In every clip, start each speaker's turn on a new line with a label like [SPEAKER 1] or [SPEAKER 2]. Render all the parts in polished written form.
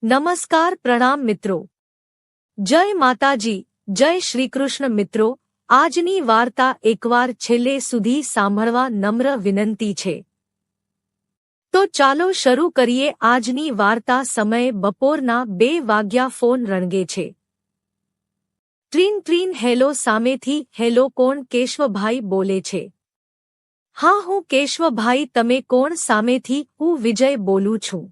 [SPEAKER 1] નમસ્કાર પ્રણામ મિત્રો। જય માતાજી, જય શ્રીકૃષ્ણ મિત્રો। આજની વાર્તા એકવાર છેલ્લે સુધી સાંભળવા નમ્ર વિનંતી છે। તો ચાલો શરૂ કરીએ આજની વાર્તા। સમય બપોરના 2 વાગ્યા। ફોન રણગે છે। ટ્રીન ટ્રીન। હેલો સામેથી। હેલો કોણ? કેશવભાઈ બોલે છે। હા હું કેશવભાઈ। તમે કોણ? સામેથી હું વિજય બોલું છું।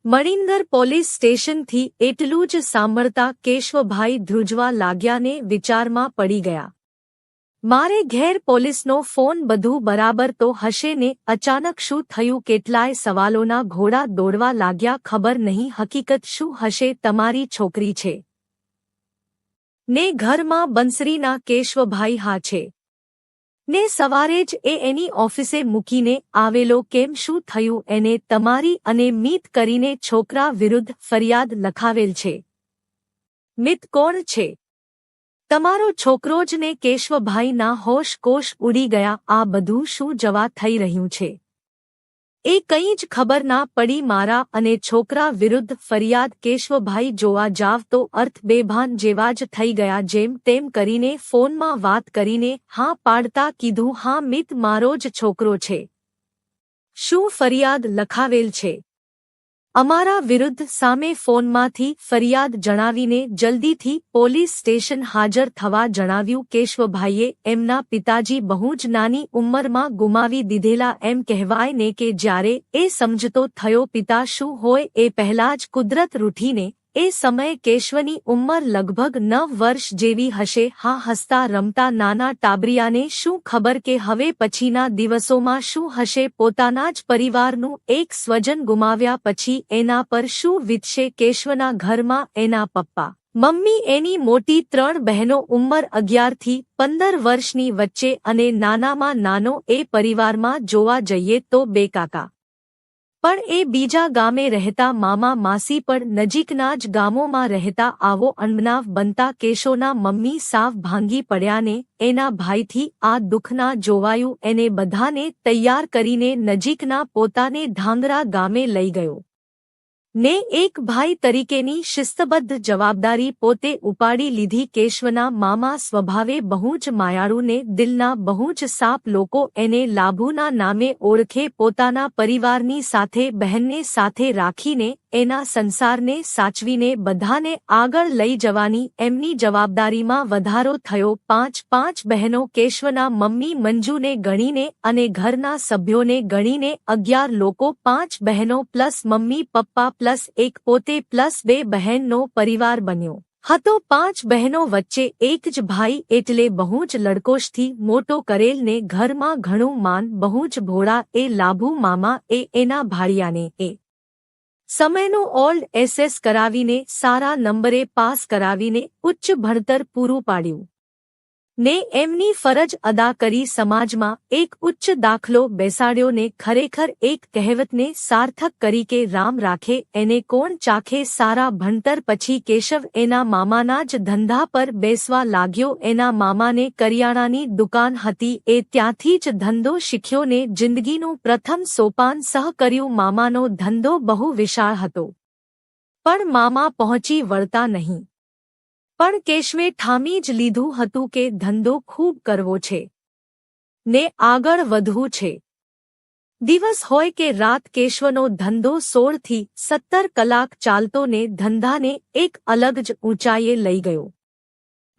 [SPEAKER 1] મણિનગર પોલીસ સ્ટેશનથી। એટલું જ સાંભળતા કેશવભાઈ ધ્રુજવા લાગ્યા ને વિચારમાં પડી ગયા। મારે ઘેર પોલીસનો ફોન? બધું બરાબર તો હશે ને? અચાનક શું થયું? કેટલાય સવાલોના ઘોડા દોડવા લાગ્યા। ખબર નહીં હકીકત શું હશે? તમારી છોકરી છે ને ઘરમાં? બંસરીના કેશવભાઈ હા છે ને સવારે જ એ એની ઓફિસે મૂકીને આવેલો। કેમ શું થયું એને? તમારી અને મિત કરીને છોકરા વિરુદ્ધ ફરિયાદ લખાવેલ છે। મિત કોણ છે? તમારો છોકરો જ ને। કેશવભાઈના હોશ કોશ ઉડી ગયા। આ બધું શું જવા થઈ રહ્યું છે? એ કંઈ જ ખબર ના પડી। મારા અને છોકરા વિરુદ્ધ ફરિયાદ? કેશવભાઈ જોવા જાવ તો અર્થ બેભાન જેવા જ થઈ ગયા। જેમ તેમ કરીને ફોનમાં વાત કરીને હા પાડતા કીધું હા મિત મારો જ છોકરો છે। શું ફરિયાદ લખાવેલ છે અમારા વિરુદ્ધ? સામે ફોનમાંથી ફરિયાદ જણાવીને જલ્દીથી પોલીસ સ્ટેશન હાજર થવા જણાવ્યું। કેશવભાઈએ એમના પિતાજી બહુ જ નાની ઉંમરમાં ગુમાવી દીધેલા। એમ કહેવાય ને કે જ્યારે એ સમજતો થયો પિતા શું હોય એ પહેલા જ કુદરત રૂઠીને। એ સમયે કેશવની ઉંમર લગભગ 9 વર્ષ જેવી હશે। હા હસતા રમતા નાના ટાબરિયાને શું ખબર કે હવે પછીના દિવસોમાં શું હશે? પોતાના જ પરિવારનું એક સ્વજન ગુમાવ્યા પછી એના પર શું વીતશે? કેશવના ઘરમાં એના પપ્પા મમ્મી એની મોટી 3 બહેનો ઉંમર 11 થી 15 વર્ષની વચ્ચે અને નાનામાં નાનો એ પરિવારમાં જોવા જઈએ તો 2 કાકા પણ એ બીજા ગામે રહેતા। મામા માસી પણ નજીકના જ ગામોમાં રહેતા। આવો અણબનાવ બનતા કેશોના મમ્મી સાવ ભાંગી પડ્યા ને એના ભાઈથી આ દુઃખ ના જોવાયું। એને બધાને તૈયાર કરીને નજીકના પોતાને ધાંગરા ગામે લઈ ગયો ને એક ભાઈ તરીકેની શિસ્તબદ્ધ જવાબદારી પોતે ઉપાડી લીધી। કેશવના મામા સ્વભાવે બહુ જ માયાળુ ને દિલના બહુ જ સાફ। લોકો એને લાભુના નામે ઓળખે। પોતાના પરિવારની સાથે બહેનને સાથે રાખીને એના સંસારને સાચવીને બધાને આગળ લઈ જવાની એમની જવાબદારીમાં વધારો થયો। 5 બહેનો કેશવના મમ્મી મંજુને ગણીને અને ઘરના સભ્યોને ગણીને 11 લોકો। 5 બહેનો પ્લસ મમ્મી પપ્પા પ્લસ એક પોતે પ્લસ 2 બહેનનો પરિવાર બન્યો હતો। 5 બહેનો વચ્ચે એક જ ભાઈ એટલે બહુ જ લડકોશથી મોટો કરેલ ને ઘરમાં ઘણું માન। બહુ જ ભોળા એ લાભુ મામા એ એના ભાડિયાને એ સમયનું ઓલ્ડ એસએસ કરાવીને સારા નંબરે પાસ કરાવીને ઉચ્ચ ભણતર પૂરું પાડ્યું ને એમની ફરજ અદા કરી। સમાજમાં એક ઉચ્ચ દાખલો બેસાડ્યો ને ખરેખર એક કહેવતને સાર્થક કરી કે રામ રાખે એને કોણ ચાખે। સારા ભણતર પછી કેશવ એના મામાના જ ધંધા પર બેસવા લાગ્યો। એના મામાને કરિયાણાની દુકાન હતી એ ત્યાંથી જ ધંધો શીખ્યો ને જિંદગીનું પ્રથમ સોપાન સહ કર્યું। મામાનો ધંધો બહુ વિશાળ હતો પણ મામા પહોંચી વળતા નહીં। પણ કેશવે ઠામી જ લીધું હતું કે ધંધો ખૂબ કરવો છે ને આગળ વધવું છે। દિવસ હોય કે રાત કેશવનો ધંધો 16 થી 17 કલાક ચાલતો ને ધંધાને એક અલગ જ ઊંચાઈએ લઈ ગયો।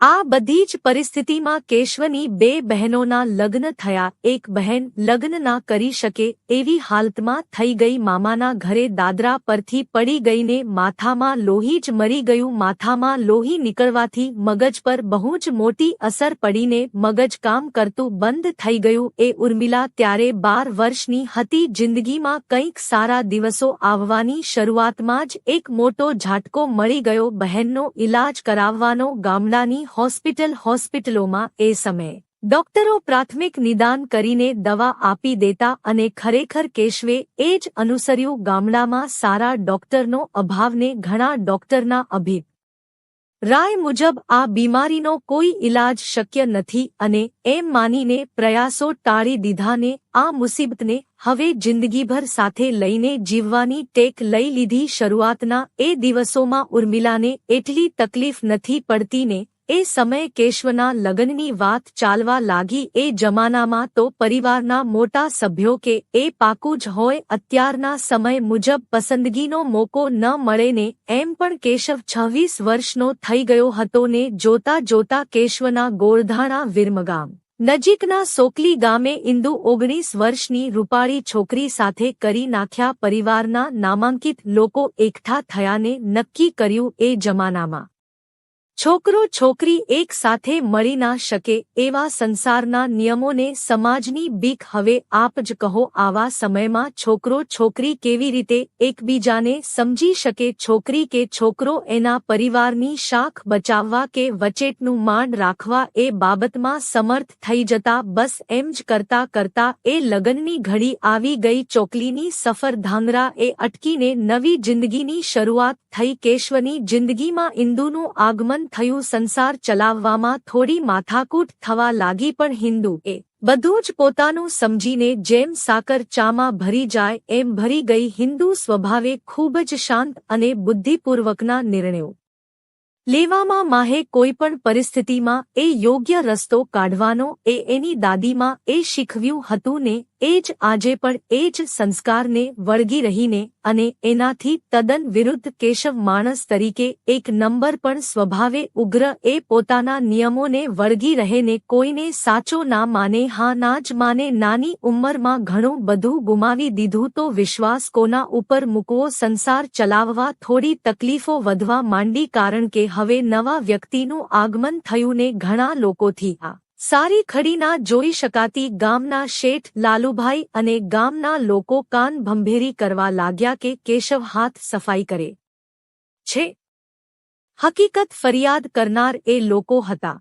[SPEAKER 1] આ બધી જ પરિસ્થિતિમાં કેશવની 2 બહેનોના લગ્ન થયા। એક બહેન લગ્ન ના કરી શકે એવી હાલતમાં થઈ ગઈ। મામાના ઘરે દાદરા પરથી પડી ગઈને માથામાં લોહી જ મરી ગયું। માથામાં લોહી નીકળવાથી મગજ પર બહુ જ મોટી અસર પડીને મગજ કામ કરતું બંધ થઈ ગયું। એ ઉર્મિલા ત્યારે 12 વર્ષની હતી। જિંદગીમાં કંઈક સારા દિવસો આવવાની શરૂઆતમાં જ એક મોટો ઝાટકો મળી ગયો। બહેનનો ઈલાજ કરાવવાનો ગામડાની હોસ્પિટલોમાં એ સમયે ડોક્ટરો પ્રાથમિક નિદાન કરીને દવા આપી દેતા અને ખરેખર કેશવે એ જ અનુસર્યું। ગામડામાં સારા ડોક્ટરનો અભાવને ઘણા ડોક્ટરના રાય મુજબ આ બીમારીનો કોઈ ઇલાજ શક્ય નથી અને એમ માનીને પ્રયાસો ટાળી દીધાને આ મુસીબતને હવે જિંદગીભર સાથે લઈને જીવવાની ટેક લઈ લીધી. શરૂઆતના એ દિવસોમાં ઉર્મિલાને એટલી તકલીફ નથી પડતી ને એ સમયે કેશવના લગ્નની વાત ચાલવા લાગી. એ જમાનામાં તો પરિવારના મોટા સભ્યો કે એ પાકું જ હોય. અત્યારના સમય મુજબ પસંદગીનો મોકો ન મળે ને એમ પણ કેશવ 26 વર્ષનો થઈ ગયો હતો ને જોતા જોતા કેશવના ગોળધાણા વિરમગામ નજીકના સોકલી ગામે ઇન્દુ 19 વર્ષની રૂપાળી છોકરી સાથે કરી નાખ્યા. પરિવારના નામાંકિત લોકો એકઠા થયાને નક્કી કર્યું એ જમાનામાં છોકરો છોકરી એક સાથે મળી ના શકે એવા સંસારના નિયમોને સમાજની બીક. હવે આપ જ કહો આવા સમયમાં છોકરો છોકરી કેવી રીતે એકબીજાને સમજી શકે? છોકરી કે છોકરો એના પરિવારની શાખ બચાવવા કે વચેટનું માંડ રાખવા એ બાબતમાં સમર્થ થઈ જતા. બસ એમ જ કરતા કરતા એ લગ્નની ઘડી આવી ગઈ. ચોકલીની સફર ધાંગરા એ અટકીને નવી જિંદગીની શરૂઆત થઈ. કેશવની જિંદગીમાં ઇન્દુનું આગમન થયું. સંસાર ચલાવવામાં થોડી માથાકૂટ થવા લાગી પણ હિન્દુ એ બધું જ પોતાનું સમજીને જેમ સાકર ચામાં ભરી જાય એમ ભરી ગઈ. હિન્દુ સ્વભાવે ખૂબ જ શાંત અને બુદ્ધિપૂર્વકના નિર્ણયો લેવામાં માહે. કોઈપણ પરિસ્થિતિમાં એ યોગ્ય રસ્તો કાઢવાનો એ એની દાદીમાં એ શીખવ્યું હતું ને એ જ આજે પણ એ જ સંસ્કારને વળગી રહીને અને એનાથી તદ્દન વિરુદ્ધ કેશવ માણસ તરીકે એક નંબર પણ સ્વભાવે ઉગ્ર. એ પોતાના નિયમોને વળગી રહે ને કોઈને સાચો ના માને. હા ના જ માને. નાની ઉંમરમાં ઘણું બધું ગુમાવી દીધું તો વિશ્વાસ કોના ઉપર મૂકવો? સંસાર ચલાવવા થોડી તકલીફો વધવા માંડી કારણ કે હવે નવા વ્યક્તિનું આગમન થયું ને ઘણા લોકોથી આ સારી ખડી ના જોઈ શકાતી. ગામના શેઠ લાલુભાઈ અને ગામના લોકો કાન ભંભેરી કરવા લાગ્યા કે કેશવ હાથ સફાઈ કરે છે. હકીકત ફરિયાદ કરનાર એ લોકો હતા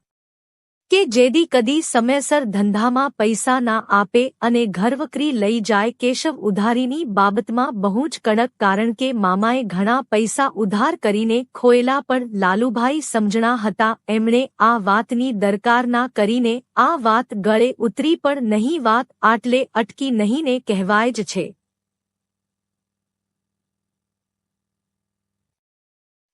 [SPEAKER 1] કે જેદી કદી સમયસર ધંધામાં પૈસા ના આપે અને ઘરવકરી લઈ જાય. કેશવ ઉધારીની બાબતમાં બહુ જ કડક કારણ કે મામાએ ઘણા પૈસા ઉધાર કરીને ખોયેલા પણ લાલુભાઈ સમજણા હતા. એમણે આ વાતની દરકાર ના કરીને આ વાત ગળે ઉતરી પણ નહીં. વાત આટલે અટકી નહીં ને કહેવાય જ છે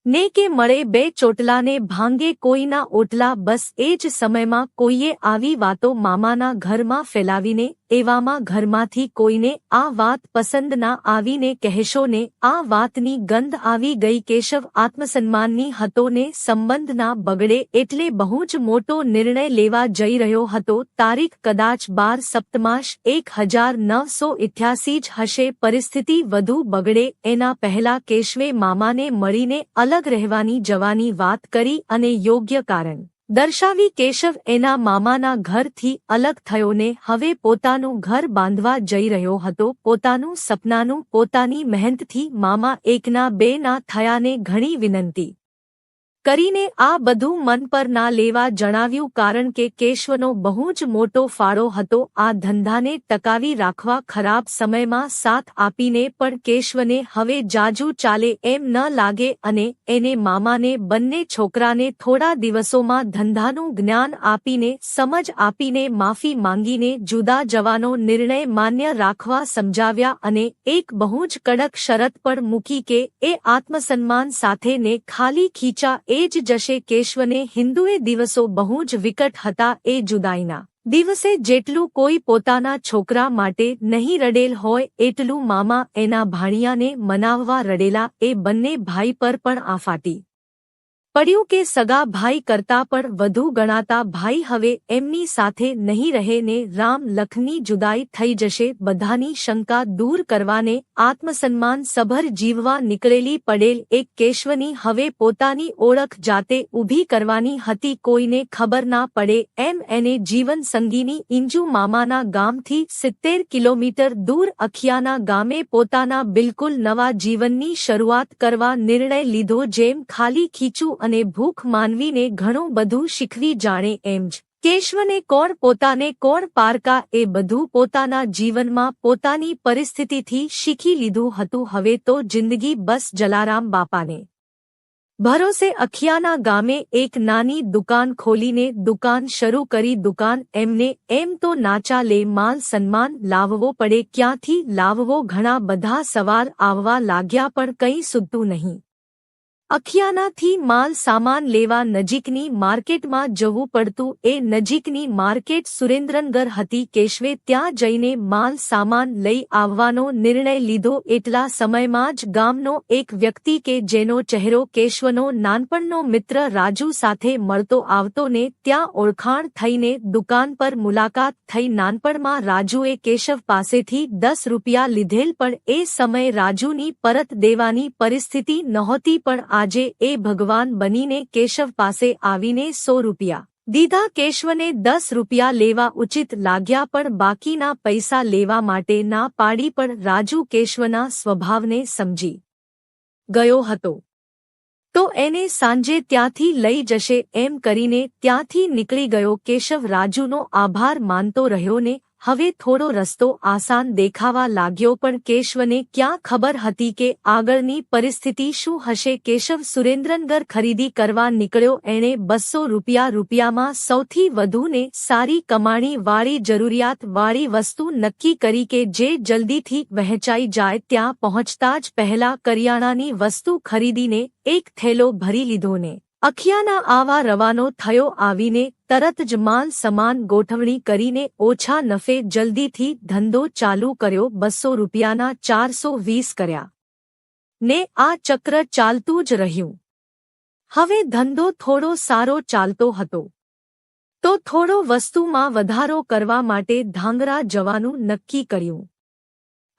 [SPEAKER 1] ને કે મળે બે ચોટલાને ભાંગે કોઈના ઓટલા. બસ એ જ સમયમાં કોઈએ આવી વાતો મામાના ઘરમાં ફેલાવીને એવામાં ઘરમાંથી કોઈને આ વાત પસંદ ના આવીને કહેશો ને આ વાતની ગંધ આવી ગઈ. કેશવ આત્મસન્માનની હતો ને સંબંધ ના બગડે એટલે બહુ જ મોટો નિર્ણય લેવા જઈ રહ્યો હતો. તારીખ કદાચ 12 સપ્તમાસ 1988 જ હશે. પરિસ્થિતિ વધુ બગડે એના પહેલા કેશવે મામાને મળીને અલગ રહેવાની જવાની વાત કરી અને યોગ્ય કારણ દર્શાવી. કેશવ એના મામાના ઘરથી અલગ થયો ને હવે પોતાનું ઘર બાંધવા જઈ રહ્યો હતો. પોતાનું સપનાનું પોતાની મહેનતથી. મામા એકના બે ના થયાને ઘણી વિનંતી કરીને આ બધું મન પર ના લેવા જણાવ્યું કારણ કે કેશવનો બહુ જ મોટો ફાળો હતો આ ધંધાને ટકાવી રાખવા. ખરાબ સમયમાં સાથ આપીને પણ કેશવને હવે જાજુ ચાલે એમ ન લાગે અને એને મામાને બંને છોકરાને થોડા દિવસોમાં ધંધાનું જ્ઞાન આપીને સમજ આપીને માફી માંગીને જુદા જવાનો નિર્ણય માન્ય રાખવા સમજાવ્યા અને એક બહુ જ કડક શરત પણ મૂકી કે એ આત્મસન્માન સાથે ને ખાલી ખીચા એ જ જશે. કેશવને હિન્દુએ દિવસો બહુ જ વિકટ હતા. એ જુદાઈના દિવસે જેટલું કોઈ પોતાના છોકરા માટે નહીં રડેલ હોય એટલું મામા એના ભાણિયાને મનાવવા રડેલા. એ બંને ભાઈ પર પણ આ ફાટી પડ્યું કે સગા ભાઈ કરતા પણ વધુ ગણાતા ભાઈ હવે એમની સાથે નહીં રહે ને રામ લખનની જુદાઈ થઈ જશે. બધાની શંકા દૂર કરવાને આત્મસન્માન સભર જીવવા નીકળેલી પડેલ એક કેશવની હવે પોતાની ઓળખ જાતે ઊભી કરવાની હતી. કોઈને ખબર ના પડે એમ એને જીવન સંગીની ઇંજુ મામાના ગામથી 70 કિલોમીટર દૂર અખિયાના ગામે પોતાના બિલકુલ નવા જીવનની શરૂઆત કરવા નિર્ણય લીધો. જેમ ખાલી ખીચું અને ભૂખ માનવીને ઘણું બધું શીખવી જાણે એમ જ કેશવને કોણ પોતાને કોણ પારકા એ બધું પોતાના જીવનમાં પોતાની પરિસ્થિતિથી શીખી લીધું હતું. હવે તો જિંદગી બસ જલારામ બાપાને ભરોસે અખિયાના ગામે એક નાની દુકાન ખોલીને દુકાન શરૂ કરી. દુકાન એમને એમ તો ના ચાલે, માલ સન્માન લાવવો પડે. ક્યાંથી લાવવો? ઘણા બધા સવાર આવવા લાગ્યા પણ કંઈ સૂતું નહીં. અખિયાનાથી માલ સામાન લેવા નજીકની માર્કેટમાં જવું પડતું. એ નજીકની માર્કેટ સુરેન્દ્રનગર હતી. કેશવે ત્યાં જઈને માલ સામાન લઈ આવવાનો નિર્ણય લીધો. એટલા સમયમાં જ ગામનો એક વ્યક્તિ કે જેનો ચહેરો કેશવનો નાનપણનો મિત્ર રાજુ સાથે મળતો આવતો ને ત્યાં ઓળખાણ થઈને દુકાન પર મુલાકાત થઈ. નાનપણમાં રાજુએ કેશવ પાસેથી 10 રૂપિયા લીધેલ પણ એ સમયે રાજુની પરત દેવાની પરિસ્થિતિ નહોતી. પણ આજે એ ભગવાન બનીને કેશવ પાસે આવીને 100 રૂપિયા દીધા. કેશવને 10 રૂપિયા લેવા ઉચિત લાગ્યા પણ બાકીના પૈસા લેવા માટે ના પાડી. પણ રાજુ કેશવના સ્વભાવને સમજી ગયો હતો તો એને સાંજે ત્યાંથી લઈ જશે એમ કરીને ત્યાંથી નીકળી ગયો. કેશવ રાજુનો આભાર માનતો રહ્યો ને હવે થોડો રસ્તો આસાન દેખાવા લાગ્યો. પણ કેશવને ક્યાં ખબર હતી કે આગળની પરિસ્થિતિ શું હશે. કેશવ સુરેન્દ્રનગર ખરીદી કરવા નીકળ્યો. એણે 200 રૂપિયામાં સૌથી વધુ ને સારી કમાણી વાળી જરૂરિયાત વાળી વસ્તુ નક્કી કરી કે જે જલ્દીથી વહેંચાઈ જાય. ત્યાં પહોંચતા જ પહેલા કરિયાણાની વસ્તુ ખરીદીને એક થેલો ભરી લીધો ને અખિયાના આવા રવાનો થયો. આવીને તરત જ માલ સમાન ગોઠવણી કરીને ઓછા નફે જલ્દીથી ધંધો ચાલુ કર્યો. 200 રૂપિયાના 420 કર્યા ને આ ચક્ર ચાલતું જ રહ્યું. હવે ધંધો થોડો સારો ચાલતો હતો તો થોડો વસ્તુમાં વધારો કરવા માટે ધાંગરા જવાનું નક્કી કર્યું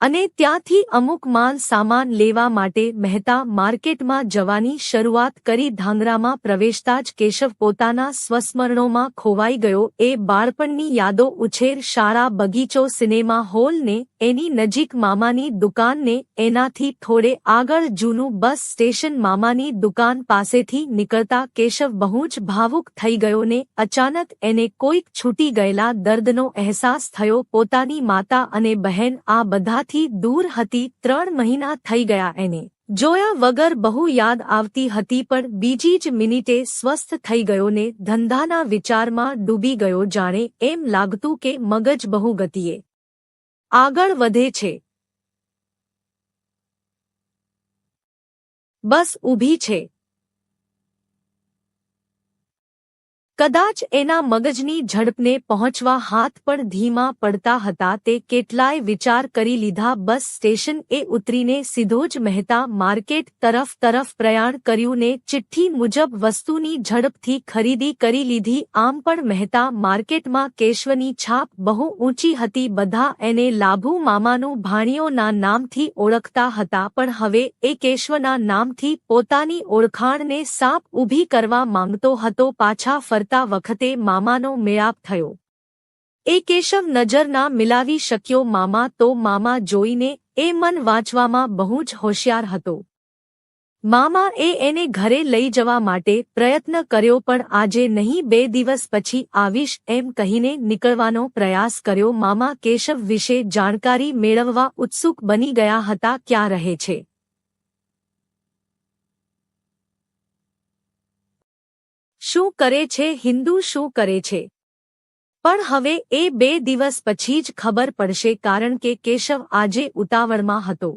[SPEAKER 1] અને ત્યાંથી અમુક માલ સામાન લેવા માટે મહેતા માર્કેટમાં જવાની શરૂઆત કરી. ધાંગરામાં પ્રવેશતા જ કેશવ પોતાના સ્વસ્મરણોમાં ખોવાઈ ગયો. એ બાળપણની યાદો, ઉછેર, શાળા, બગીચો, સિનેમા હોલ ને એની નજીક મામાની દુકાન ને એનાથી થોડે આગળ જૂનું બસ સ્ટેશન. મામાની દુકાન પાસેથી નીકળતા કેશવ બહુ જ ભાવુક થઈ ગયો ને અચાનક એને કોઈક છૂટી ગયેલા દર્દનો અહેસાસ થયો. પોતાની માતા અને બહેન આ બધા થી દૂર હતી. 3 મહિના થઈ ગયા એને જોયા વગર. બહુ યાદ આવતી હતી પણ બીજી જ મિનિટે સ્વસ્થ થઈ ગયો ને ધંધાના વિચારમાં ડૂબી ગયો. જાણે એમ લાગતું કે મગજ બહુ ગતિએ આગળ વધે છે, બસ ઊભી છે. કદાચ એના મગજની ઝડપને પહોંચવા હાથ પણ ધીમા પડતા હતા. તે કેટલાય વિચાર કરી લીધા. બસ સ્ટેશન એ ઉતરીને સીધો જ મહેતા માર્કેટ તરફ પ્રયાણ કર્યું ને ચિઠ્ઠી મુજબ વસ્તુની ઝડપથી ખરીદી કરી લીધી. આમ પણ મહેતા માર્કેટમાં કેશવની છાપ બહુ ઊંચી હતી. બધા એને લાભુ મામાનું ભાણિયોના નામથી ઓળખતા હતા પણ હવે એ કેશવના નામથી પોતાની ઓળખાણને સાપ ઊભી કરવા માંગતો હતો. પાછા વખતે મામાનો મેળાપ થયો. એ કેશવ નજર ના મિલાવી શક્યો. મામા તો મામા જોઈને એ મન વાંચવામાં બહુ જ હોશિયાર હતો. મામા એને ઘરે લઈ જવા માટે પ્રયત્ન કર્યો પણ આજે નહીં 2 દિવસ પછી આવીશ એમ કહીને નીકળવાનો પ્રયાસ કર્યો. મામા કેશવ વિશે જાણકારી મેળવવા ઉત્સુક બની ગયા હતા. ક્યાં રહે છે, શું કરે છે, હિન્દુ શું કરે છે? પણ હવે એ 2 દિવસ પછી જ ખબર પડશે કારણ કે કેશવ આજે ઉતાવળમાં હતો.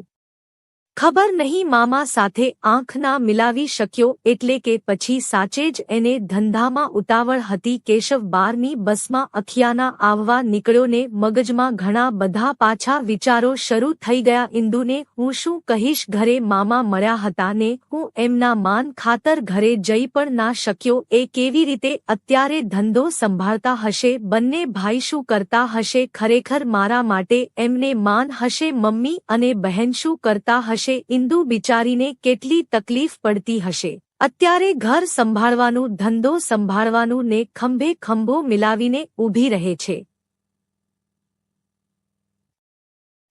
[SPEAKER 1] ખબર નહીં મામા સાથે આંખ ના મિલાવી શક્યો એટલે કે પછી સાચે જ એને ધંધામાં ઉતાવળ હતી. કેશવ 12ની બસમાં અખિયાના આવવા નીકળ્યો ને મગજમાં ઘણા બધા પાછા વિચારો શરૂ થઈ ગયા. ઇન્દુને હું શું કહીશ? ઘરે મામા મળ્યા હતા ને હું એમના માન ખાતર ઘરે જઈ પણ ના શક્યો. એ કેવી રીતે અત્યારે ધંધો સંભાળતા હશે? બંને ભાઈ શું કરતા હશે? ખરેખર મારા માટે એમને માન હશે? મમ્મી અને બહેન શું કરતા હશે? ઇન્દુ બિચારીને કેટલી તકલીફ પડતી હશે? અત્યારે ઘર સંભાળવાનું, ધંધો સંભાળવાનું ને ખંભે ખંભો મિલાવીને ઊભી રહે છે.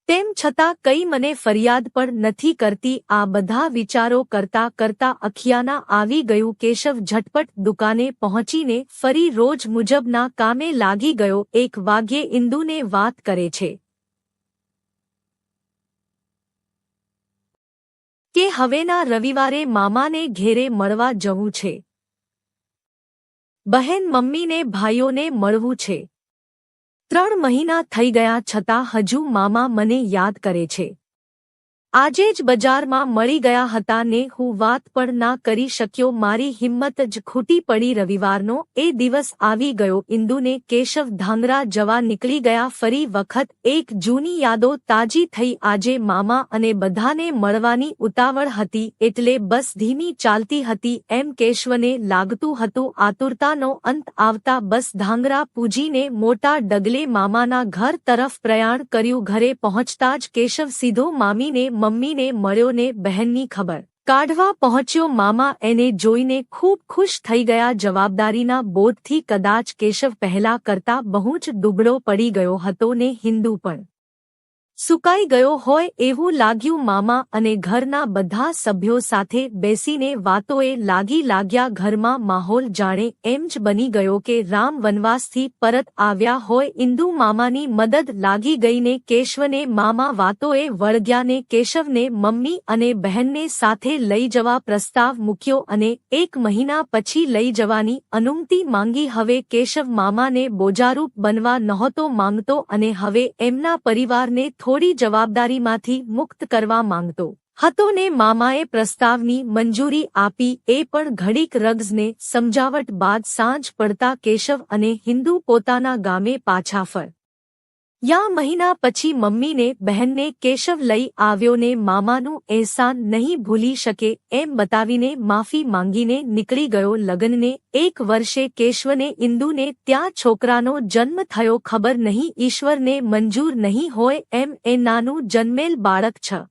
[SPEAKER 1] તેમ છતાં કઈ મને ફરિયાદ પણ નથી કરતી. આ બધા વિચારો કરતા કરતા અખિયાના આવી ગયું. કેશવ ઝટપટ દુકાને પહોંચીને ફરી રોજ મુજબના કામે લાગી ગયો. 1 વાગ્યે ઇન્દુને વાત કરે છે. કે હવેના રવિવારે મામાને ઘેરે મળવા જવું છે. બહેન મમ્મીને ભાઈઓને મળવું છે. 3 મહિના થઈ ગયા છતાં હજુ મામા મને યાદ કરે છે. આજે જ બજારમાં મળી ગયા હતા ને હું વાત પણ ના કરી શક્યો. મારી હિંમત જ ખૂટી પડી. રવિવારનો એ દિવસ આવી ગયો. ઇન્દુને કેશવ ધાંગરા જવા નીકળી ગયા. ફરી વખત એક જૂની યાદો તાજી થઈ. આજે મામા અને બધાને મળવાની ઉતાવળ હતી એટલે બસ ધીમી ચાલતી હતી એમ કેશવને લાગતું હતું. આતુરતાનો અંત આવતા બસ ધાંગરા પૂજીને મોટા ડગલે મામાના ઘર તરફ પ્રયાણ કર્યું. ઘરે પહોંચતા જ કેશવ સીધો મામીને મમ્મીને મળ્યો ને બહેનની ખબર કાઢવા પહોંચ્યો. મામા એને જોઈને ખૂબ ખુશ થઈ ગયા. જવાબદારીના બોધથી કદાચ કેશવ પહેલા કરતા બહુ જ દુબળો પડી ગયો હતો ને હિન્દુ પણ સુકાઈ ગયો હોય એવું લાગ્યું. મામા અને ઘરના બધા સભ્યો સાથે બેસીને વાતોએ લાગ્યા. ઘરમાં માહોલ જાણે એમ જ બની ગયો કે રામ વનવાસથી પરત આવ્યા હોય. ઇન્દુ મામાની મદદ લાગી ગઈને કેશવને મામા વાતોએ વળગ્યા ને કેશવને મમ્મી અને બહેનને સાથે લઈ જવા પ્રસ્તાવ મૂક્યો અને 1 મહિના પછી લઈ જવાની અનુમતિ માંગી. હવે કેશવ મામાને બોજારૂપ બનવા નહોતો માંગતો અને હવે એમના પરિવારને થોડી જવાબદારીમાંથી મુક્ત કરવા માંગતો હતો ને મામાએ પ્રસ્તાવની મંજૂરી આપી. એ પણ ઘડીક રગ્સને સમજાવટ બાદ સાંજ પડતા કેશવ અને હિન્દુ પોતાના ગામે પાછા ફર્યા. મહિના પછી મમ્મીને બહેનને કેશવ લઈ આવ્યો ને મામાનું અહેસાન નહીં ભૂલી શકે એમ બતાવીને માફી માંગીને નીકળી ગયો. લગ્નને 1 વર્ષે કેશવને ઇન્દુને ત્યાં છોકરાનો જન્મ થયો. ખબર નહીં ઈશ્વરને મંજૂર નહીં હોય એમ એ નાનું જન્મેલ બાળક 6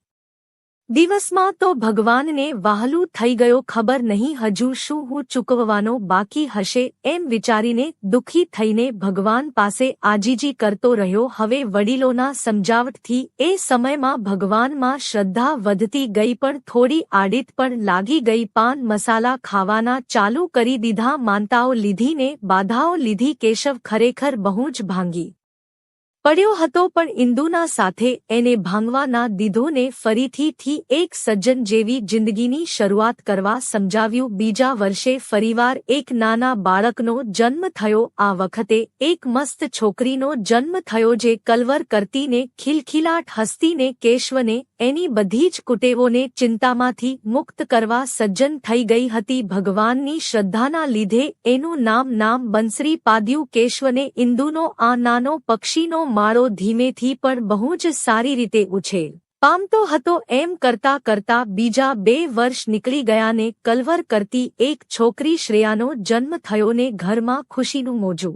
[SPEAKER 1] દિવસમાં તો ભગવાનને વહાલું થઈ ગયો. ખબર નહીં હજુ શું હું ચૂકવવાનો બાકી હશે એમ વિચારીને દુઃખી થઈને ભગવાન પાસે આજીજી કરતો રહ્યો. હવે વડીલોના સમજાવટથી એ સમયમાં ભગવાનમાં શ્રદ્ધા વધતી ગઈ પણ થોડી આડિત પણ લાગી ગઈ. પાન મસાલા ખાવાના ચાલુ કરી દીધા. માનતાઓ લીધી ને બાધાઓ લીધી. કેશવ ખરેખર બહુ જ ભાંગી પડ્યો હતો પણ ઇન્દુના સાથે એને ભાંગવા ના દીધો ને ફરીથી એક સજ્જન જેવી જિંદગીની શરૂઆત કરવા સમજાવ્યું. બીજા વર્ષે ફરીવાર એક નાના બાળકનો જન્મ થયો. આ વખતે એક મસ્ત છોકરીનો જન્મ થયો જે કલવર કરતી ને ખિલખિલાટ હસતી ને કેશવને એની બધી જ કુટેવોને ચિંતામાંથી મુક્ત કરવા સજ્જન થઈ ગઈ હતી. ભગવાનની શ્રદ્ધાના લીધે એનું નામ બંસરી પાડ્યું. કેશવને ઇન્દુનો આ નાનો પક્ષીનો માળો ધીમેથી પણ બહુ જ સારી રીતે ઉછેર પામતો હતો. એમ કરતા કરતા બીજા 2 વર્ષ નીકળી ગયા ને કલવર કરતી એક છોકરી શ્રેયાનો જન્મ થયો ને ઘરમાં ખુશીનું મોજું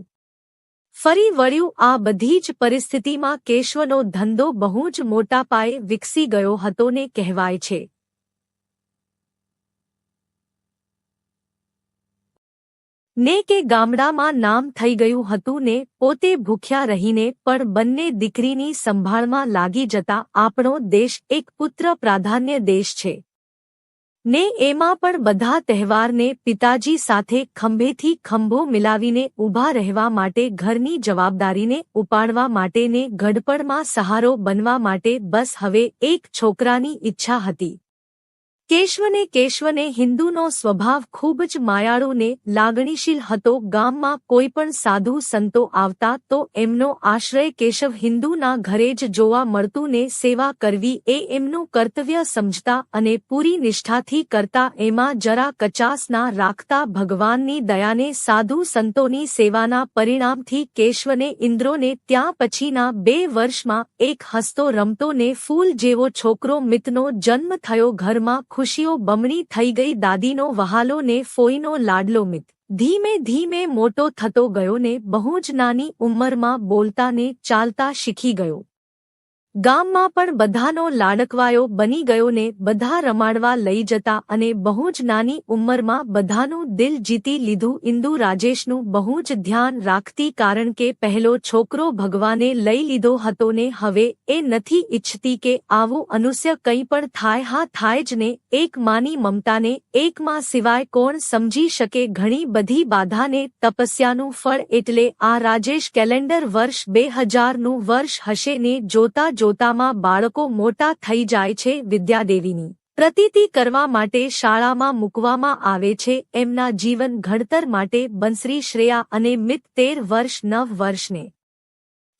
[SPEAKER 1] ફરી વળ્યું. આ બધી જ પરિસ્થિતિમાં કેશવનો ધંધો બહુ જ મોટા પાયે વિકસી ગયો હતો ને કહેવાય છે ને કે ગામડામાં નામ થઈ ગયું હતું ને પોતે ભૂખ્યા રહીને પણ બંને દીકરીની સંભાળમાં લાગી જતા. આપણો દેશ એક પુત્ર પ્રાધાન્ય દેશ છે ને એમાં પણ બધા તહેવારને પિતાજી સાથે ખંભેથી ખંભો મિલાવીને ઊભા રહેવા માટે, ઘરની જવાબદારીને ઉપાડવા માટે ને ઘડપણમાં સહારો બનવા માટે બસ હવે એક છોકરાની ઈચ્છા હતી. કેશવને હિન્દુનો સ્વભાવ ખૂબ જ માયાળુ ને લાગણીશીલ હતો. ગામમાં કોઈ પણ સાધુ સંતો આવતા તો એમનો આશ્રય કેશવ હિન્દુના ઘરે જ જોવા મળતું ને સેવા કરવી એ એમનું કર્તવ્ય સમજતા અને પૂરી નિષ્ઠાથી કરતા. એમાં જરા કચાસ ના રાખતા. ભગવાનની દયાને સાધુ સંતોની સેવાના પરિણામથી કેશવને ઇન્દ્રોને ત્યાં પછીના 2 વર્ષમાં એક હસતો રમતો ને ફૂલ જેવો છોકરો મિતનો જન્મ થયો. ઘરમાં ખુશીઓ બમણી થઈ ગઈ. દાદીનો વહાલો ને ફોઈનો લાડલો મિત ધીમે ધીમે મોટો થતો ગયો ને બહુ જ નાની ઉંમરમાં બોલતા ને ચાલતા શીખી ગયો. ગામમાં પણ બધાનો લાડકવાયો બની ગયો ને બધા રમાડવા લઈ જતા અને બહુ જ નાની ઉંમરમાં બધાનું દિલ જીતી લીધું. ઇન્દુ રાજેશનું બહુ જ ધ્યાન રાખતી કારણ કે પહેલો છોકરો ભગવાને લઈ લીધો હતો ને હવે એ નથી ઈચ્છતી કે આવું અનુસ્ય કંઈ પણ થાય. હા થાય જ ને. એક માની મમતાને એક માં સિવાય કોણ સમજી શકે. ઘણી બધી બાધાને તપસ્યાનું ફળ એટલે આ રાજેશ કેલેન્ડર વર્ષ 2000નું વર્ષ હશે ને જોતામાં બાળકો મોટા થઈ જાય છે. વિદ્યાદેવીની પ્રતીતિ કરવા માટે શાળામાં મૂકવામાં આવે છે. એમના જીવન ઘડતર માટે બંસરી, શ્રેયા અને મિત 13 વર્ષ 9 વર્ષને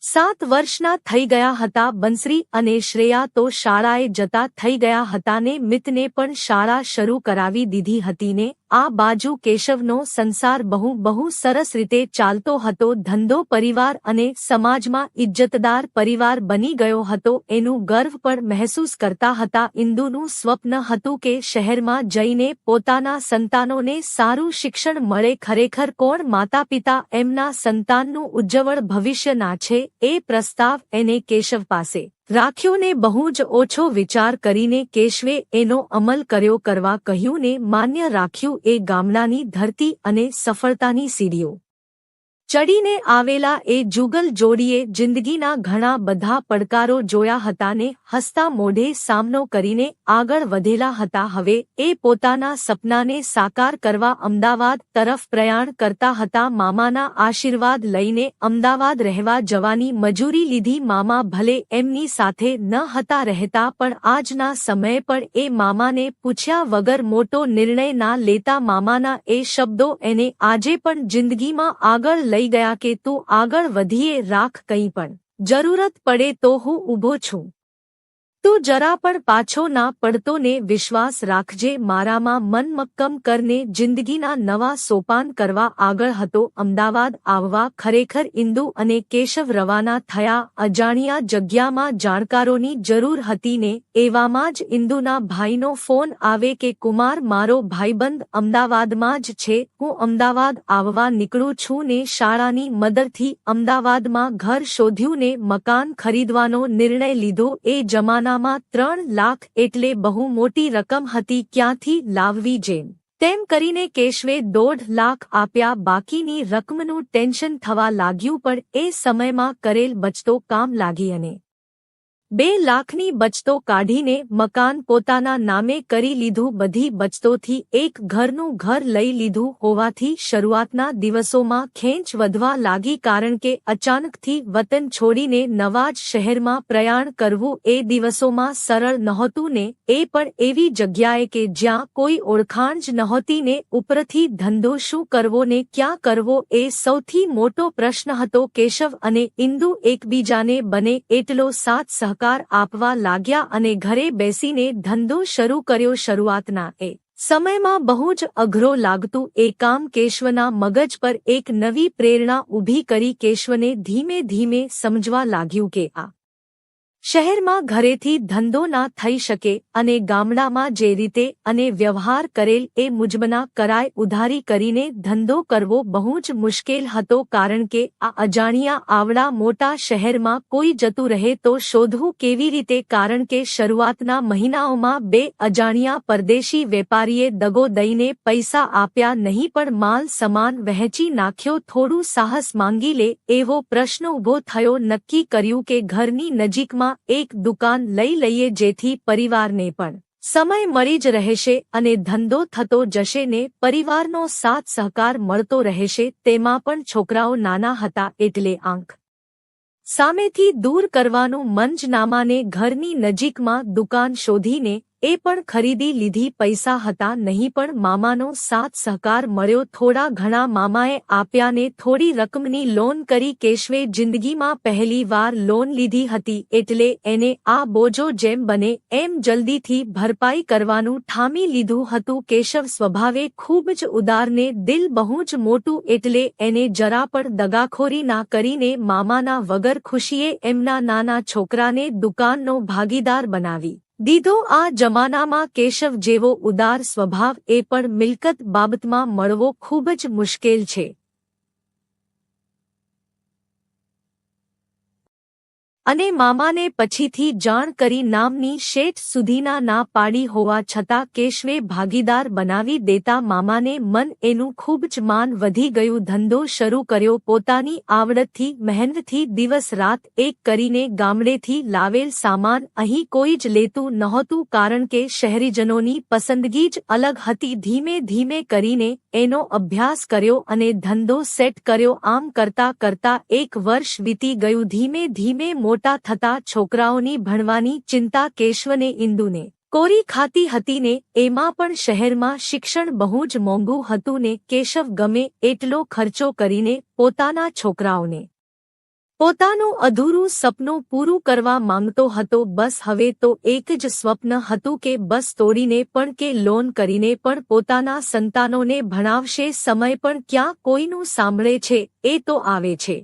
[SPEAKER 1] 7 વર્ષના થઈ ગયા હતા. બંસરી અને શ્રેયા તો શાળાએ જતા થઈ ગયા હતા ને મિતને પણ શાળા શરૂ કરાવી દીધી હતી ને આ બાજુ કેશવનો સંસાર બહુ સરસ રીતે ચાલતો હતો. ધંધો, પરિવાર અને સમાજમાં ઇજ્જતદાર પરિવાર બની ગયો હતો. એનું ગર્વ પણ મહેસૂસ કરતા હતા. ઇન્દુનું સ્વપ્ન હતું કે શહેરમાં જઈને પોતાના સંતાનોને સારું શિક્ષણ મળે. ખરેખર કોણ માતા પિતા એમના સંતાનનું ઉજ્જવળ ભવિષ્ય ના છે એ પ્રસ્તાવ એને કેશવ પાસે રાખ્યો ને બહુ જ ઓછો વિચાર કરીને કેશવે એનો અમલ કર્યો. કરવા કહ્યું ને માન્ય રાખ્યું. એ ગામડાની ધરતી અને સફળતાની સીડીઓ ચડીને આવેલા એ જુગલ જોડીએ જિંદગીના ઘણા બધા પડકારો જોયા હતા ને હસતા મોઢે સામનો કરીને આગળ વધેલા હતા. હવે એ પોતાના સપનાને સાકાર કરવા અમદાવાદ તરફ પ્રયાણ કરતા હતા. મામાના આશીર્વાદ લઈને અમદાવાદ રહેવા જવાની મજૂરી લીધી. મામા ભલે એમની સાથે ન હતા રહેતા પણ આજના સમયે પણ એ મામાને પૂછ્યા વગર મોટો નિર્ણય ના લેતા. મામાના એ શબ્દો એને આજે પણ જિંદગીમાં આગળ લઈ ગયા કે તું આગળ વધીએ રાખ, કંઈ પણ જરૂરત પડે તો હું ઊભો છું. તું જરા પણ પાછો ના પડતો ને વિશ્વાસ રાખજે મારામાં. મન મક્કમ કરને જિંદગીના નવા સોપાન કરવા આગળ હતો અમદાવાદ આવવા. ખરેખર ઇન્દુ અને કેશવ રવાના થયા. અજાણ્યા જગ્યામાં જાણકારોની જરૂર હતી ને એવામાં જ ઇન્દુના ભાઈનો ફોન આવે કે કુમાર, મારો ભાઈબંધ અમદાવાદમાં જ છે, હું અમદાવાદ આવવા નીકળું છું ને શાળાની મદદથી અમદાવાદમાં ઘર શોધ્યું ને મકાન ખરીદવાનો નિર્ણય લીધો. એ જમાના 3 લાખ એટલે બહુ મોટી રકમ હતી. ક્યાંથી લાવવી? જેમ તેમ કરીને કેશવે 1.5 લાખ આપ્યા. બાકીની રકમનું ટેન્શન થવા લાગ્યું પણ એ સમયમાં કરેલ બચતો કામ લાગી અને 2 લાખની બચતો કાઢીને મકાન પોતાના નામે કરી લીધું. બધી બચતોથી એક ઘરનું ઘર લઈ લીધું હોવાથી શરૂઆતના દિવસોમાં ખેંચ વધવા લાગી, કારણ કે અચાનકથી વતન છોડીને નવા જ શહેરમાં પ્રયાણ કરવું એ દિવસોમાં સરળ નહોતું ને એ પણ એવી જગ્યાએ કે જ્યાં કોઈ ઓળખાણ જ નહોતી ને ઉપરથી ધંધો શું કરવો ને ક્યાં કરવો એ સૌથી મોટો પ્રશ્ન હતો. કેશવ અને ઇન્દુ એકબીજાને બને એટલો સાથ સહકાર આપવા લાગ્યા અને ઘરે બેસીને ધંધો શરૂ કર્યો. શરૂઆતના એ સમયમાં બહુ જ અઘરો લાગતું એ કામ કેશવના મગજ પર એક નવી પ્રેરણા ઊભી કરી. કેશવને ધીમે ધીમે સમજવા લાગ્યું કે આ શહેરમાં ઘરેથી ધંધો ના થઈ શકે અને ગામડામાં જે રીતે અને વ્યવહાર કરેલ એ મુજબના કરાય. ઉધારી કરીને ધંધો કરવો બહુ જ મુશ્કેલ હતો, કારણ કે આ અજાણ્યા આવડા મોટા શહેરમાં કોઈ જતું રહે તો શોધવું કેવી રીતે? કારણ કે શરૂઆતના મહિનાઓમાં 2 અજાણ્યા પરદેશી વેપારીએ દગો દઈને પૈસા આપ્યા નહીં પણ માલ સમાન વહેંચી નાખ્યો. થોડું સાહસ માંગી લે એવો પ્રશ્ન ઊભો થયો. નક્કી કર્યું કે ઘરની નજીકમાં એક દુકાન લઈ લઈએ, જેથી પરિવારને પણ સમય મળી જ રહેશે અને ધંધો થતો જશે ને પરિવારનો સાથ સહકાર મળતો રહેશે. તેમાં પણ છોકરાઓ નાના હતા એટલે આંખ સામેથી દૂર કરવાનું મંજનામાને ઘરની નજીકમાં દુકાન શોધીને એ પણ ખરીદી લીધી. પૈસા હતા નહીં પણ મામાનો સાથ સહકાર મળ્યો. થોડા ઘણા મામાએ આપ્યા ને થોડી રકમની લોન કરી. કેશવે જિંદગીમાં પહેલી વાર લોન લીધી હતી એટલે એને આ બોજો જેમ બને એમ જલ્દીથી ભરપાઈ કરવાનું ઠામી લીધું હતું. કેશવ સ્વભાવે ખૂબ જ ઉદારને દિલ બહુ જ મોટું એટલે એને જરા પણ દગાખોરી ના કરીને મામાના વગર ખુશીએ એમના નાના છોકરાને દુકાનનો ભાગીદાર બનાવી દીધો. આ જમાનામાં કેશવ જેવો ઉદાર સ્વભાવ એ પણ મિલકત બાબતમાં મળવો ખૂબ જ મુશ્કેલ છે. અને મામાને પછીથી જાણ કરી નામની શેઠ સુધીના ના પાડી હોવા છતાં કેશવે ભાગીદાર બનાવી દેતા મામાને મન એનું ખૂબ જ માન વધી ગયું. ધંધો શરૂ કર્યો. પોતાની આવડતથી મહેનતથી દિવસ રાત એક કરીને ગામડેથી લાવેલ સામાન અહીં કોઈ જ લેતું નહોતું, કારણ કે શહેરીજનોની પસંદગી જ અલગ હતી. ધીમે ધીમે કરીને એનો અભ્યાસ કર્યો અને ધંધો સેટ કર્યો. આમ કરતા કરતા 1 વર્ષ વીતી ગયું. ધીમે ધીમે મોટા થતા છોકરાઓની ભણવાની ચિંતા કેશવને ઇન્દુને કોરી ખાતી હતી ને એમાં પણ શહેરમાં શિક્ષણ બહુ જ મોંઘું હતું ને કેશવ ગમે એટલો ખર્ચો કરીને પોતાના છોકરાઓને પોતાનું અધૂરું સપનું પૂરું કરવા માંગતો હતો. બસ હવે તો એક જ સ્વપ્ન હતું કે બસ તોડીને પણ કે લોન કરીને પણ પોતાના સંતાનોને ભણાવશે. સમય પણ ક્યાં કોઈનું સાંભળે છે, એ તો આવે છે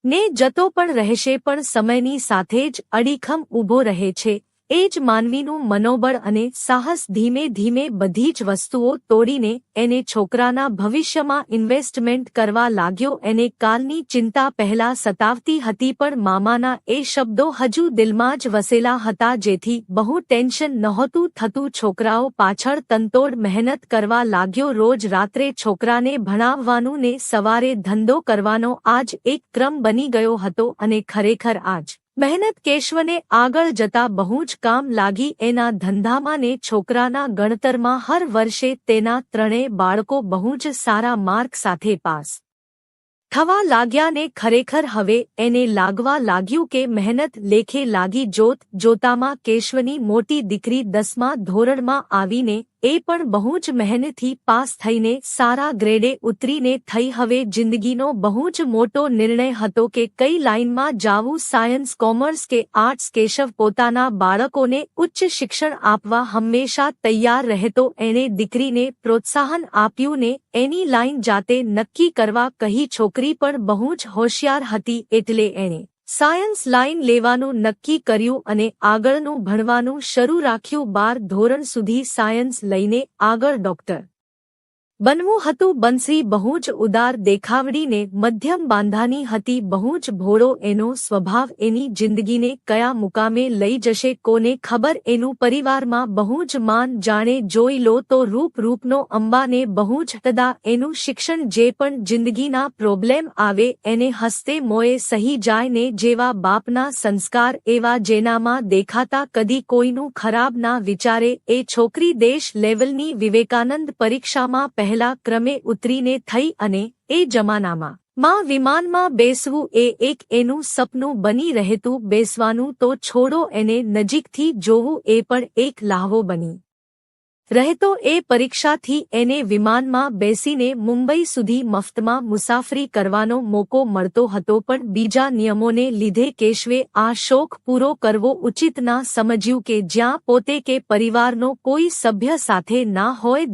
[SPEAKER 1] ને જતો પણ રહેશે, પણ સમયની સાથે જ અડીખમ ઊભો રહે છે. એ જ માનવીનું મનોબળ અને સાહસ. ધીમે ધીમે બધી જ વસ્તુઓ તોડીને એને છોકરાના ભવિષ્યમાં ઇન્વેસ્ટમેન્ટ કરવા લાગ્યો. એને કાલની ચિંતા પહેલા સતાવતી હતી, પણ મામાના એ શબ્દો હજુ દિલમાં જ વસેલા હતા, જેથી બહુ ટેન્શન નહોતું થતું. છોકરાઓ પાછળ તનતોડ મહેનત કરવા લાગ્યો. રોજ રાત્રે છોકરાને ભણાવવાનું ને સવારે ધંધો કરવાનો આજ એક ક્રમ બની ગયો હતો. અને ખરેખર આજ મહેનત કેશવને આગળ જતા બહુ જ કામ લાગી. એના ધંધામાં ને છોકરાના ગણતરમાં હર વર્ષે તેના ત્રણેય બાળકો બહુ જ સારા માર્ક સાથે પાસ થવા લાગ્યા ને ખરેખર હવે એને લાગવા લાગ્યું કે મહેનત લેખે લાગી. જોતામાં કેશવની મોટી દીકરી 10મા ધોરણમાં આવીને એ પણ બહુ જ મહેનતથી પાસ થઈને સારા ગ્રેડે ઉતરીને થઈ. હવે જિંદગીનો બહુ જ મોટો નિર્ણય હતો કે કઈ લાઇનમાં જાવું, સાયન્સ, કોમર્સ કે આર્ટ્સ. કેશવ પોતાના બાળકોને ઉચ્ચ શિક્ષણ આપવા હંમેશા તૈયાર રહેતો. એણે દીકરીને પ્રોત્સાહન આપ્યું ને એની લાઇન જાતે નક્કી કરવા કહી. છોકરી પણ બહુ જ હોશિયાર હતી એટલે એણે સાયન્સ લાઇન લેવાનું નક્કી કર્યું અને આગળનું ભણવાનું શરૂ રાખ્યું. 12 ધોરણ સુધી સાયન્સ લઈને આગળ ડોક્ટર બનવું હતું. બંસરી બહુ જ ઉદાર દેખાવડીને મધ્યમ બાંધાની હતી. બહુ જ ભોળો એનો સ્વભાવ. એની જિંદગીને કયા મુકામે લઈ જશે કોને ખબર. એનું પરિવારમાં બહુ જ માન. જાણે જોઈ લો તો રૂપનો અંબાને બહુ જ તદા. એનું શિક્ષણ જે પણ જિંદગીના પ્રોબ્લેમ આવે એને હસતે મોએ સહી જાય ને જેવા બાપના સંસ્કાર એવા જેનામાં દેખાતા. કદી કોઈનું ખરાબ ના વિચારે. એ છોકરી દેશ લેવલની વિવેકાનંદ પરીક્ષામાં પહેલા ક્રમે ઉતરીને થઈ અને એ જમાનામાં વિમાનમાં બેસવું એ એક એનું સપનું બની રહેતું. બેસવાનું તો છોડો, એને નજીકથી જોવું એ પણ એક લ્હાવો બની રહેતો. એ પરીક્ષાથી એને વિમાનમાં બેસીને મુંબઈ સુધી મફતમાં મુસાફરી કરવાનો મોકો મળતો હતો. પણ બીજા નિયમોને લીધે કેશવે આ શોખ પૂરો કરવો ઉચિત ના સમજ્યું કે જ્યાં પોતે કે પરિવારનો કોઈ સભ્ય સાથે ના હોય.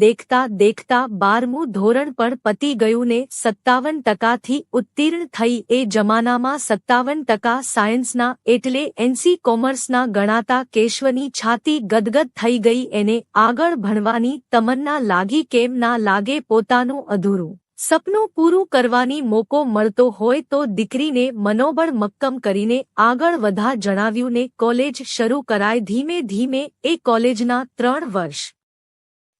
[SPEAKER 1] દેખતા 12મું ધોરણ પણ પતી ગયું ને 57% ઉત્તીર્ણ થઈ. એ જમાનામાં 57% સાયન્સના એટલે એનસી કોમર્સના ગણાતા. કેશવની છાતી ગદગદ થઈ ગઈ. એને આગળ ભણવાની તમન્ના લાગી. કેમ ના લાગે? પોતાનું અધૂરું સપનું પૂરું કરવાની મોકો મળતો હોય તો દીકરીને મનોબળ મક્કમ કરીને આગળ વધા જણાવ્યું ને કોલેજ શરૂ કરાય. ધીમે ધીમે એ કોલેજના 3 વર્ષ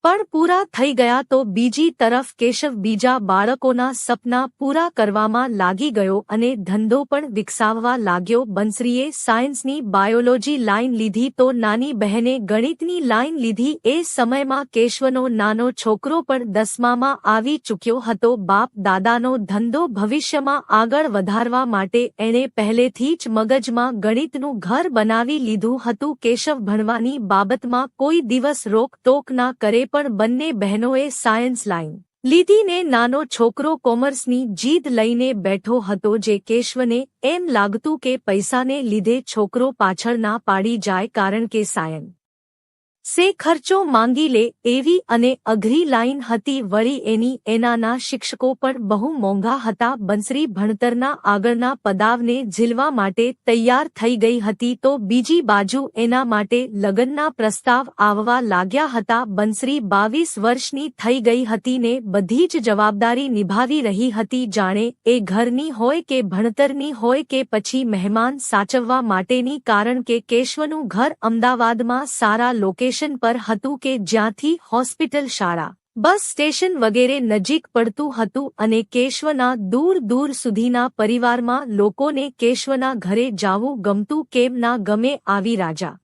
[SPEAKER 1] પણ પૂરા થઈ ગયા તો બીજી તરફ કેશવ બીજા બાળકોના સપના પૂરા કરવામાં લાગી ગયો અને ધંધો પણ વિકસાવવા લાગ્યો. બંસરીએ સાયન્સની બાયોલોજી લાઇન લીધી તો નાની બહેને ગણિતની લાઇન લીધી. એ સમયમાં કેશવનો નાનો છોકરો પણ 10મામાં આવી ચૂક્યો હતો. બાપ દાદાનો ધંધો ભવિષ્યમાં આગળ વધારવા માટે એણે પહેલેથી જ મગજમાં ગણિતનું ઘર બનાવી લીધું હતું. કેશવ ભણવાની બાબતમાં કોઈ દિવસ રોકટોક ના કરે, પણ બંને બહેનોએ સાયન્સ લાઇન લીધી ને નાનો છોકરો કોમર્સની જીદ લઈને બેઠો હતો. જે કેશવને એમ લાગતું કે પૈસાને લીધે છોકરો પાછળ ના પાડી જાય, કારણ કે સાયન્સ સે ખર્ચો માંગી લે એવી અને અઘરી લાઇન હતી. વળી એનાના શિક્ષકો પણ બહુ મોંઘા હતા. બંસરી ભણતરના આગળના પડાવને ઝીલવા માટે તૈયાર થઈ ગઈ હતી તો બીજી બાજુ એના માટે લગ્નના પ્રસ્તાવ આવવા લાગ્યા હતા. બંસરી 22 વર્ષની થઈ ગઈ હતી ને બધી જ જવાબદારી નિભાવી રહી હતી, જાણે એ ઘરની હોય કે ભણતરની હોય કે પછી મહેમાન સાચવવા માટેની. કારણ કે કેશવનું ઘર અમદાવાદમાં સારા લોકેશન પર હતું કે જ્યાંથી હોસ્પિટલ, શાળા, બસ સ્ટેશન વગેરે નજીક પડતું હતું અને કેશવના દૂર સુધીના પરિવારમાં લોકોને કેશવના ઘરે જાવું ગમતું. કેમ ના ગમે? આવી રાજા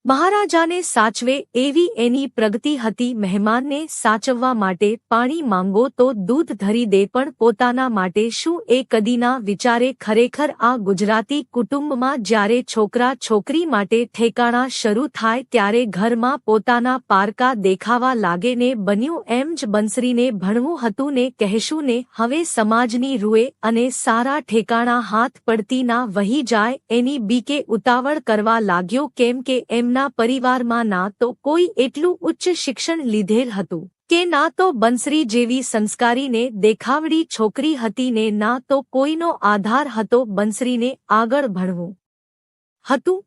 [SPEAKER 1] મહારાજાને સાચવે એવી એની પ્રગતિ હતી. મહેમાનને સાચવવા માટે પાણી માંગો તો દૂધ ધરી દે, પણ પોતાના માટે શું એ કદીના વિચારે? ખરેખર આ ગુજરાતી કુટુંબમાં જ્યારે છોકરા છોકરી માટે ઠેકાણા શરૂ થાય ત્યારે ઘરમાં પોતાના પારકા દેખાવા લાગે ને બન્યું એમ જ બંસરીને ભણવું હતું ને કહેશું ને હવે સમાજની રૂએ અને સારા ઠેકાણા હાથ પડતી ના વહી જાય એની બીકે ઉતાવળ કરવા લાગ્યો, કેમ કે એમના પરિવારમાં ના તો કોઈ એટલું ઉચ્ચ શિક્ષણ લીધેલ હતું કે ના તો બંસરી જેવી સંસ્કારી ને દેખાવડી છોકરી હતી ને ના તો કોઈનો આધાર હતો બંસરીને આગળ ભણવું હતું.